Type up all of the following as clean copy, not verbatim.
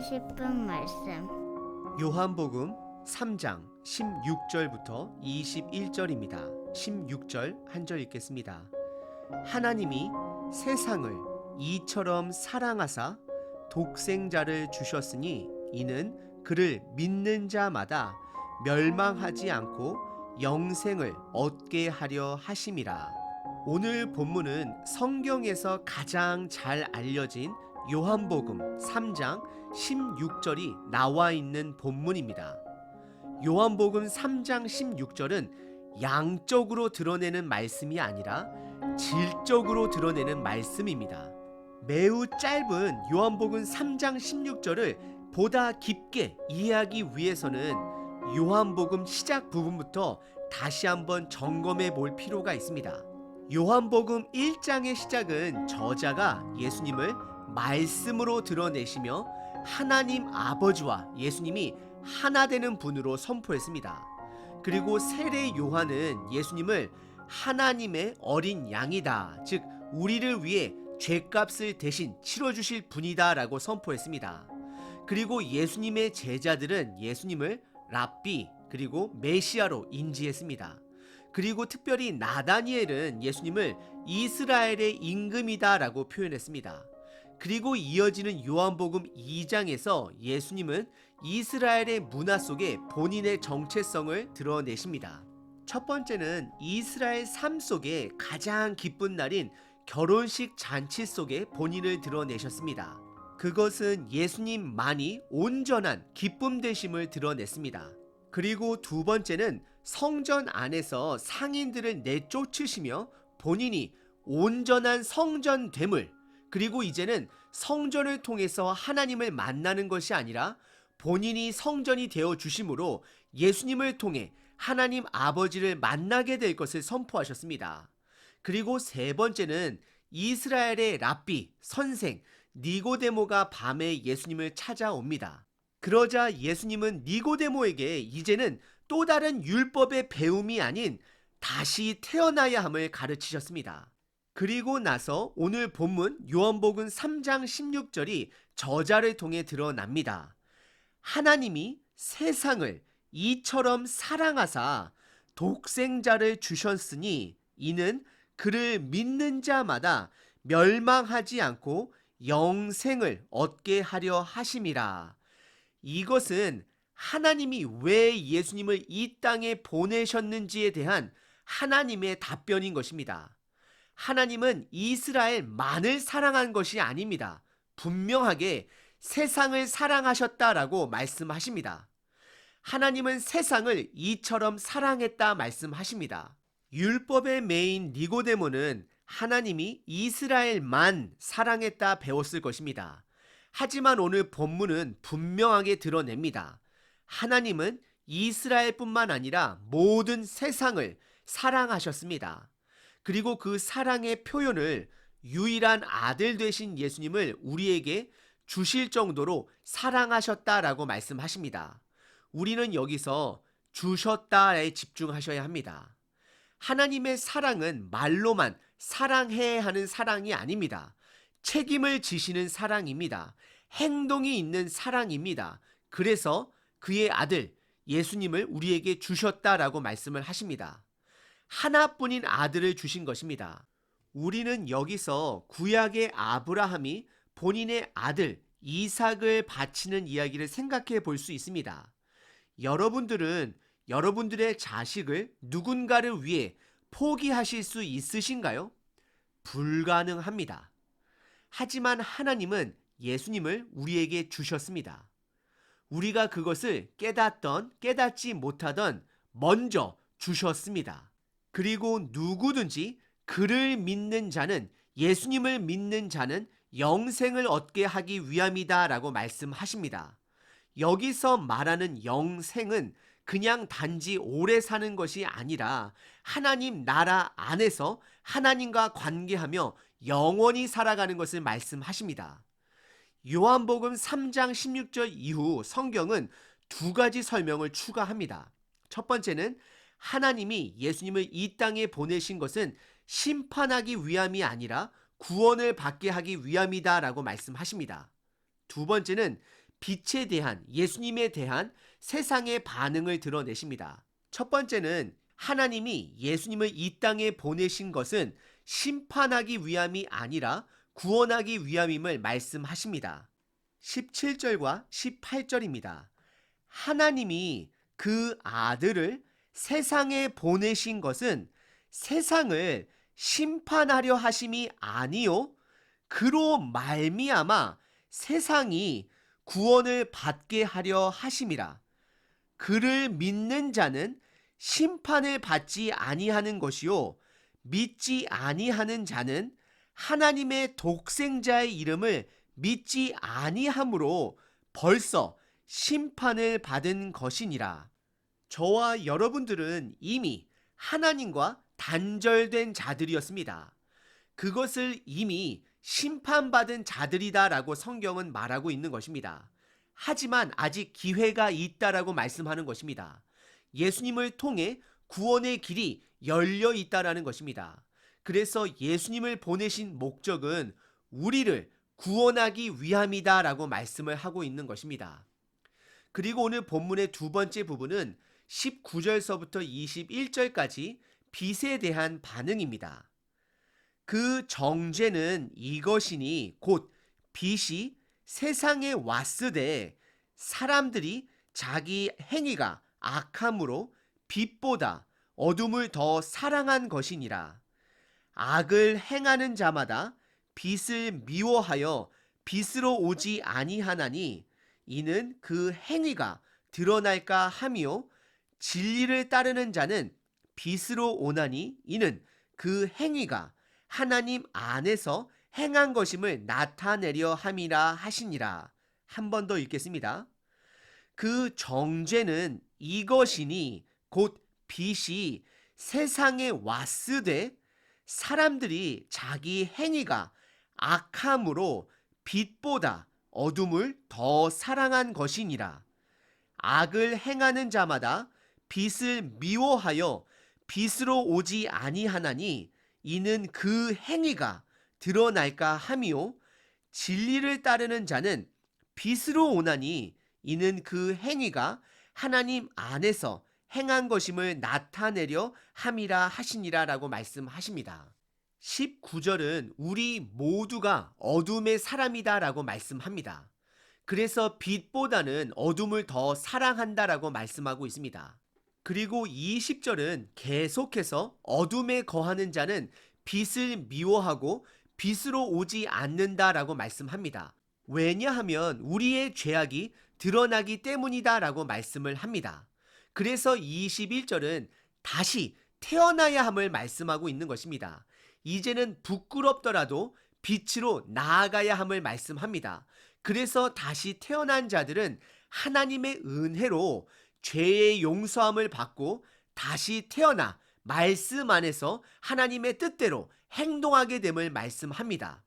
싶은 말씀. 요한복음 3장 16절부터 21절입니다. 16절 한 절 읽겠습니다. 하나님이 세상을 이처럼 사랑하사 독생자를 주셨으니 이는 그를 믿는 자마다 멸망하지 않고 영생을 얻게 하려 하심이라. 오늘 본문은 성경에서 가장 잘 알려진 요한복음 3장 16절이 나와 있는 본문입니다. 요한복음 3장 16절은 양적으로 드러내는 말씀이 아니라 질적으로 드러내는 말씀입니다. 매우 짧은 요한복음 3장 16절을 보다 깊게 이해하기 위해서는 요한복음 시작 부분부터 다시 한번 점검해 볼 필요가 있습니다. 요한복음 1장의 시작은 저자가 예수님을 말씀으로 드러내시며 하나님 아버지와 예수님이 하나 되는 분으로 선포했습니다. 그리고 세례 요한은 예수님을 하나님의 어린 양이다, 즉 우리를 위해 죄값을 대신 치러주실 분이다 라고 선포했습니다. 그리고 예수님의 제자들은 예수님을 랍비 그리고 메시아로 인지했습니다. 그리고 특별히 나다니엘은 예수님을 이스라엘의 임금이다 라고 표현했습니다. 그리고 이어지는 요한복음 2장에서 예수님은 이스라엘의 문화 속에 본인의 정체성을 드러내십니다. 첫 번째는 이스라엘 삶 속에 가장 기쁜 날인 결혼식 잔치 속에 본인을 드러내셨습니다. 그것은 예수님만이 온전한 기쁨 되심을 드러냈습니다. 그리고 두 번째는 성전 안에서 상인들을 내쫓으시며 본인이 온전한 성전됨을, 그리고 이제는 성전을 통해서 하나님을 만나는 것이 아니라 본인이 성전이 되어 주심으로 예수님을 통해 하나님 아버지를 만나게 될 것을 선포하셨습니다. 그리고 세 번째는 이스라엘의 랍비, 선생 니고데모가 밤에 예수님을 찾아옵니다. 그러자 예수님은 니고데모에게 이제는 또 다른 율법의 배움이 아닌 다시 태어나야 함을 가르치셨습니다. 그리고 나서 오늘 본문 요한복음 3장 16절이 저자를 통해 드러납니다. 하나님이 세상을 이처럼 사랑하사 독생자를 주셨으니 이는 그를 믿는 자마다 멸망하지 않고 영생을 얻게 하려 하심이라. 이것은 하나님이 왜 예수님을 이 땅에 보내셨는지에 대한 하나님의 답변인 것입니다. 하나님은 이스라엘만을 사랑한 것이 아닙니다. 분명하게 세상을 사랑하셨다라고 말씀하십니다. 하나님은 세상을 이처럼 사랑했다 말씀하십니다. 율법의 메인 니고데모는 하나님이 이스라엘만 사랑했다 배웠을 것입니다. 하지만 오늘 본문은 분명하게 드러냅니다. 하나님은 이스라엘뿐만 아니라 모든 세상을 사랑하셨습니다. 그리고 그 사랑의 표현을 유일한 아들 되신 예수님을 우리에게 주실 정도로 사랑하셨다라고 말씀하십니다. 우리는 여기서 주셨다에 집중하셔야 합니다. 하나님의 사랑은 말로만 사랑해야 하는 사랑이 아닙니다. 책임을 지시는 사랑입니다. 행동이 있는 사랑입니다. 그래서 그의 아들 예수님을 우리에게 주셨다라고 말씀을 하십니다. 하나뿐인 아들을 주신 것입니다. 우리는 여기서 구약의 아브라함이 본인의 아들 이삭을 바치는 이야기를 생각해 볼 수 있습니다. 여러분들은 여러분들의 자식을 누군가를 위해 포기하실 수 있으신가요? 불가능합니다. 하지만 하나님은 예수님을 우리에게 주셨습니다. 우리가 그것을 깨닫던 깨닫지 못하던 먼저 주셨습니다. 그리고 누구든지 그를 믿는 자는, 예수님을 믿는 자는 영생을 얻게 하기 위함이다 라고 말씀하십니다. 여기서 말하는 영생은 그냥 단지 오래 사는 것이 아니라 하나님 나라 안에서 하나님과 관계하며 영원히 살아가는 것을 말씀하십니다. 요한복음 3장 16절 이후 성경은 두 가지 설명을 추가합니다. 첫 번째는 하나님이 예수님을 이 땅에 보내신 것은 심판하기 위함이 아니라 구원을 받게 하기 위함이다 라고 말씀하십니다. 두 번째는 빛에 대한, 예수님에 대한 세상의 반응을 드러내십니다. 첫 번째는 하나님이 예수님을 이 땅에 보내신 것은 심판하기 위함이 아니라 구원하기 위함임을 말씀하십니다. 17절과 18절입니다. 하나님이 그 아들을 세상에 보내신 것은 세상을 심판하려 하심이 아니요 그로 말미암아 세상이 구원을 받게 하려 하심이라. 그를 믿는 자는 심판을 받지 아니하는 것이요 믿지 아니하는 자는 하나님의 독생자의 이름을 믿지 아니함으로 벌써 심판을 받은 것이니라. 저와 여러분들은 이미 하나님과 단절된 자들이었습니다. 그것을 이미 심판받은 자들이다라고 성경은 말하고 있는 것입니다. 하지만 아직 기회가 있다라고 말씀하는 것입니다. 예수님을 통해 구원의 길이 열려 있다라는 것입니다. 그래서 예수님을 보내신 목적은 우리를 구원하기 위함이다라고 말씀을 하고 있는 것입니다. 그리고 오늘 본문의 두 번째 부분은 19절서부터 21절까지 빛에 대한 반응입니다. 그 정죄는 이것이니 곧 빛이 세상에 왔으되 사람들이 자기 행위가 악함으로 빛보다 어둠을 더 사랑한 것이니라. 악을 행하는 자마다 빛을 미워하여 빛으로 오지 아니하나니 이는 그 행위가 드러날까 하며 진리를 따르는 자는 빛으로 오나니 이는 그 행위가 하나님 안에서 행한 것임을 나타내려 함이라 하시니라. 한 번 더 읽겠습니다. 그 정죄는 이것이니 곧 빛이 세상에 왔으되 사람들이 자기 행위가 악함으로 빛보다 어둠을 더 사랑한 것이니라. 악을 행하는 자마다 빛을 미워하여 빛으로 오지 아니하나니 이는 그 행위가 드러날까 하미요 진리를 따르는 자는 빛으로 오나니 이는 그 행위가 하나님 안에서 행한 것임을 나타내려 함이라 하시니라 라고 말씀하십니다. 19절은 우리 모두가 어둠의 사람이다 라고 말씀합니다. 그래서 빛보다는 어둠을 더 사랑한다라고 말씀하고 있습니다. 그리고 20절은 계속해서 어둠에 거하는 자는 빛을 미워하고 빛으로 오지 않는다라고 말씀합니다. 왜냐하면 우리의 죄악이 드러나기 때문이다라고 말씀을 합니다. 그래서 21절은 다시 태어나야 함을 말씀하고 있는 것입니다. 이제는 부끄럽더라도 빛으로 나아가야 함을 말씀합니다. 그래서 다시 태어난 자들은 하나님의 은혜로 죄의 용서함을 받고 다시 태어나 말씀 안에서 하나님의 뜻대로 행동하게 됨을 말씀합니다.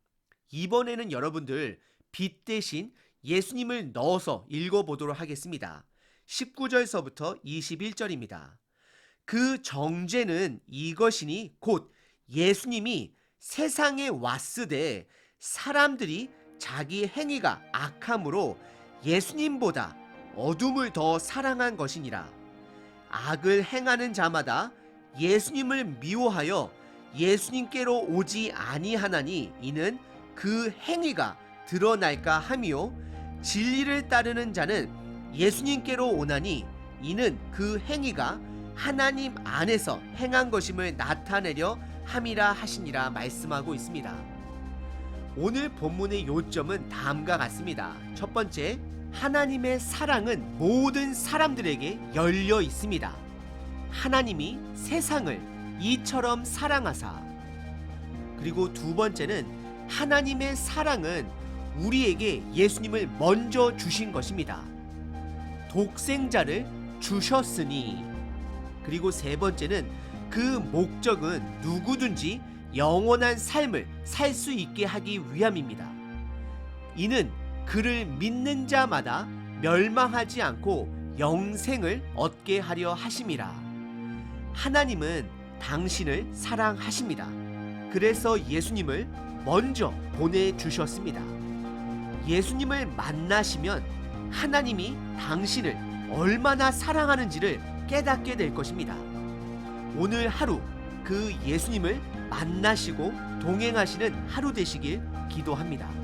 이번에는 여러분들 빛 대신 예수님을 넣어서 읽어보도록 하겠습니다. 19절서부터 21절입니다. 그 정죄는 이것이니 곧 예수님이 세상에 왔으되 사람들이 자기 행위가 악함으로 예수님보다 어둠을 더 사랑한 것이니라. 악을 행하는 자마다 예수님을 미워하여 예수님께로 오지 아니하나니 이는 그 행위가 드러날까 하미요 진리를 따르는 자는 예수님께로 오나니 이는 그 행위가 하나님 안에서 행한 것임을 나타내려 함이라 하시니라 말씀하고 있습니다. 오늘 본문의 요점은 다음과 같습니다. 첫 번째, 하나님의 사랑은 모든 사람들에게 열려 있습니다. 하나님이 세상을 이처럼 사랑하사. 그리고 두 번째는 하나님의 사랑은 우리에게 예수님을 먼저 주신 것입니다. 독생자를 주셨으니. 그리고 세 번째는 그 목적은 누구든지 영원한 삶을 살 수 있게 하기 위함입니다. 이는 그를 믿는 자마다 멸망하지 않고 영생을 얻게 하려 하심이라. 하나님은 당신을 사랑하십니다. 그래서 예수님을 먼저 보내주셨습니다. 예수님을 만나시면 하나님이 당신을 얼마나 사랑하는지를 깨닫게 될 것입니다. 오늘 하루 그 예수님을 만나시고 동행하시는 하루 되시길 기도합니다.